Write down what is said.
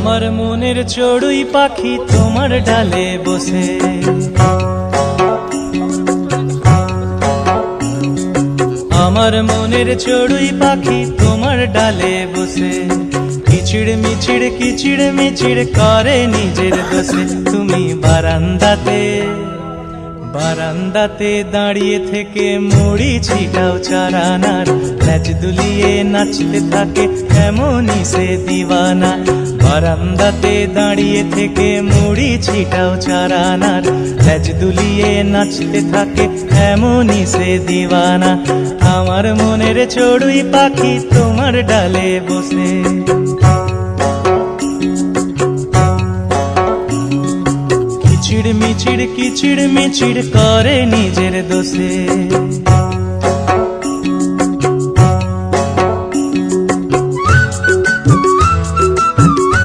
আমার মনের চড়ুই পাখি তোমার ডালে বসে, আমার মনের চড়ুই পাখি তোমার ডালে বসে, কিচিড় মিচিড় কিচিড় মিচিড় করে নিজের দোষে। তুমি বারান্দাতে বারান্দাতে দাঁড়িয়ে থেকে মুড়ি ছিটাও চারানার, ল্যাজ দুলিয়ে নাচতে থাকে এমনই সে দিওয়ানা। বারান্দাতে দাঁড়িয়ে থেকে মুড়ি ছিটাও চারানার, ল্যাজ দুলিয়ে নাচতে থাকে এমনই সে দিওয়ানা। আমার মনের চড়ুই পাখি তোমার ডালে বসে। কিচিড় মিচিড় কিচিড় মিচিড় করে নিজের দোষে।